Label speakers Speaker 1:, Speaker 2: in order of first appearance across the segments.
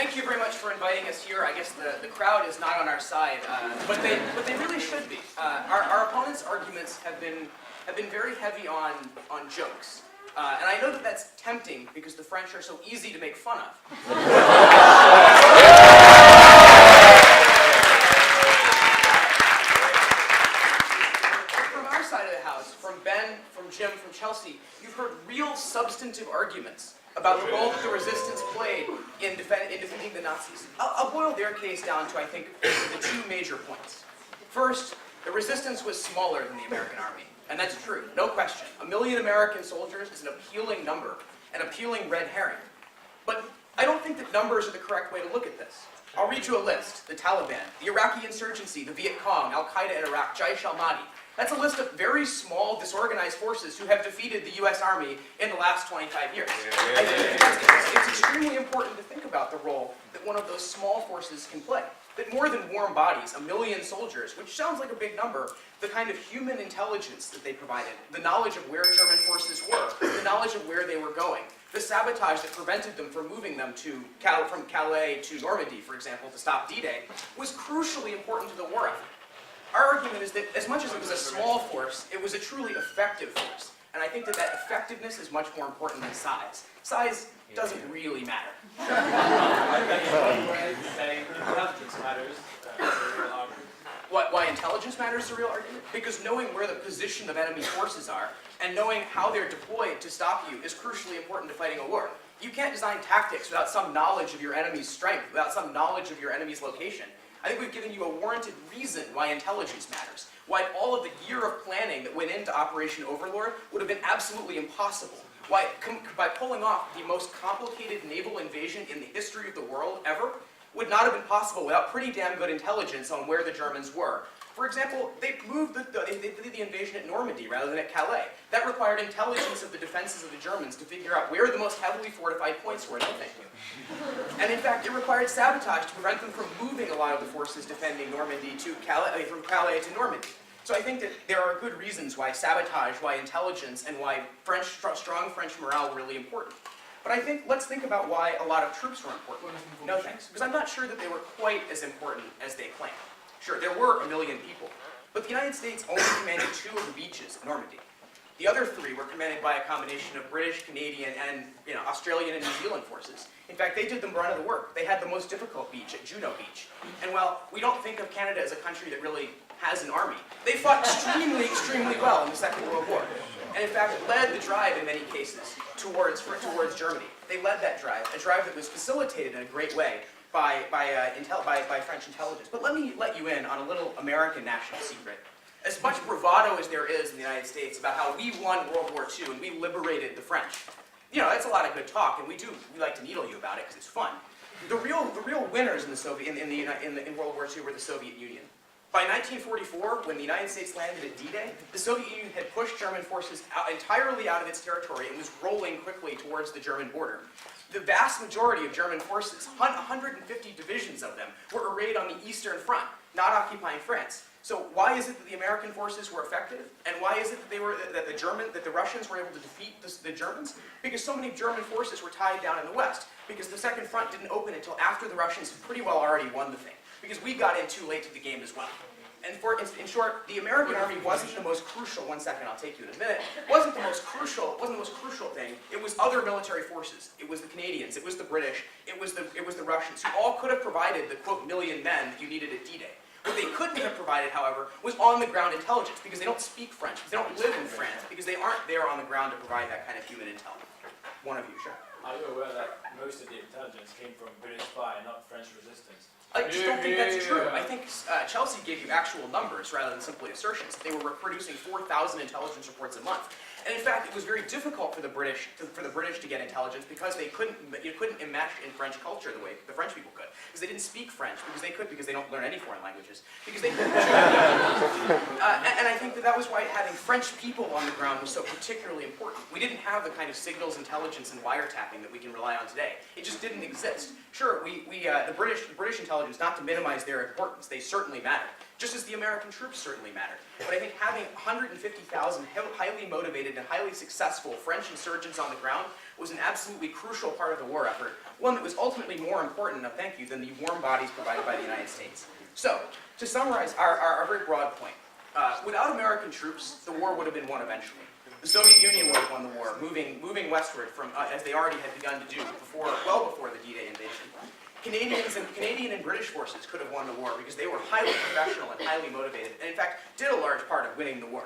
Speaker 1: thank you very much for inviting us here. I guess the crowd is not on our side, but they really should be. Our opponents' arguments have been very heavy on jokes. And I know that that's tempting because the French are so easy to make fun of. From our side of the house, from Ben, from Jim, from Chelsea, you've heard real substantive arguments about the role that the resistance played in defeating the Nazis. I'll boil their case down to, I think, the two major points. First, the resistance was smaller than the American army. And that's true, no question. 1 million American soldiers is an appealing number, an appealing red herring. But I don't think that numbers are the correct way to look at this. I'll read you a list. The Taliban, the Iraqi insurgency, the Viet Cong, Al-Qaeda in Iraq, Jaish al-Mahdi. That's a list of very small, disorganized forces who have defeated the U.S. Army in the last 25 years. I think it's extremely important to think about the role that one of those small forces can play. That more than warm bodies, 1 million soldiers, which sounds like a big number, the kind of human intelligence that they provided, the knowledge of where German forces were, the knowledge of where they were going, the sabotage that prevented them from moving them from Calais to Normandy, for example, to stop D-Day, was crucially important to the war effort. Our argument is that as much as it was a small force, it was a truly effective force. And I think that effectiveness is much more important than size. Size doesn't really matter. Why intelligence matters is a real argument? Because knowing where the position of enemy forces are and knowing how they're deployed to stop you is crucially important to fighting a war. You can't design tactics without some knowledge of your enemy's strength, without some knowledge of your enemy's location. I think we've given you a warranted reason why intelligence matters, why all of the year of planning that went into Operation Overlord would have been absolutely impossible, why by pulling off the most complicated naval invasion in the history of the world ever would not have been possible without pretty damn good intelligence on where the Germans were. For example, they did the invasion at Normandy rather than at Calais. That required intelligence of the defenses of the Germans to figure out where the most heavily fortified points were. No thank you. And in fact, it required sabotage to prevent them from moving a lot of the forces defending Normandy to Calais, from Calais to Normandy. So I think that there are good reasons why sabotage, why intelligence, and why strong French morale were really important. But I think, let's think about why a lot of troops were important. No thanks. Because I'm not sure that they were quite as important as they claim. Sure, there were 1 million people, but the United States only commanded 2 of the beaches at Normandy. The other 3 were commanded by a combination of British, Canadian, and Australian and New Zealand forces. In fact, they did the brunt of the work. They had the most difficult beach at Juno Beach. And while we don't think of Canada as a country that really has an army, they fought extremely, extremely well in the Second World War. And in fact, led the drive in many cases towards Germany. They led that drive, a drive that was facilitated in a great way by French intelligence. But let me let you in on a little American national secret. As much bravado as there is in the United States about how we won World War II and we liberated the French, that's a lot of good talk, and we like to needle you about it because it's fun. The real winners in World War II were the Soviet Union. By 1944, when the United States landed at D-Day, the Soviet Union had pushed German forces entirely out of its territory and was rolling quickly towards the German border. The vast majority of German forces, 150 divisions of them, were arrayed on the Eastern Front, not occupying France. So why is it that the American forces were effective? And why is it that the Russians were able to defeat the Germans? Because so many German forces were tied down in the West. Because the Second Front didn't open until after the Russians had pretty well already won the thing. Because we got in too late to the game as well. And in short, the American army wasn't the most crucial. 1 second, I'll take you in a minute. Wasn't the most crucial thing. It was other military forces. It was the Canadians. It was the British. It was the Russians, who all could have provided the quote million men that you needed at D-Day. What they couldn't have provided, however, was on-the-ground intelligence, because they don't speak French, because they don't live in France, because they aren't there on the ground to provide that kind of human intel. One of you, sure.
Speaker 2: Are you aware that most of the intelligence came from British spy, not French resistance?
Speaker 1: I just don't think that's true. I think Chelsea gave you actual numbers rather than simply assertions. They were producing 4,000 intelligence reports a month. And in fact, it was very difficult for the British to get intelligence because you couldn't enmesh in French culture the way the French people could. Because they didn't speak French, because they don't learn any foreign languages. Because they couldn't. And I think that was why having French people on the ground was so particularly important. We didn't have the kind of signals intelligence and wiretapping that we can rely on today. It just didn't exist. Sure, the British intelligence, not to minimize their importance, they certainly matter. just as the American troops certainly mattered. But I think having 150,000 highly motivated and highly successful French insurgents on the ground was an absolutely crucial part of the war effort, one that was ultimately more important, thank you, than the warm bodies provided by the United States. So, to summarize our very broad point, without American troops, the war would have been won eventually. The Soviet Union would have won the war, moving westward from, as they already had begun to do well before the D-Day invasion. Canadian and British forces could have won the war because they were highly professional and highly motivated, and in fact did a large part of winning the war.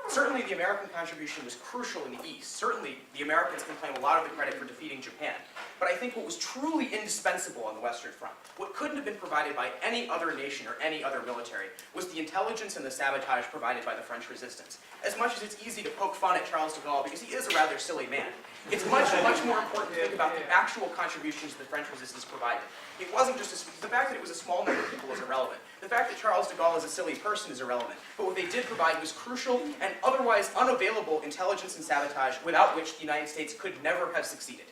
Speaker 1: Certainly the American contribution was crucial in the East. Certainly the Americans can claim a lot of the credit for defeating Japan. But I think what was truly indispensable on the Western Front, what couldn't have been provided by any other nation or any other military, was the intelligence and the sabotage provided by the French resistance. As much as it's easy to poke fun at Charles de Gaulle because he is a rather silly man, it's much more important to think about the actual contributions the French resistance provided. It wasn't just the fact that it was a small number of people is irrelevant. The fact that Charles de Gaulle is a silly person is irrelevant. But what they did provide was crucial and otherwise unavailable intelligence and sabotage without which the United States could never have succeeded.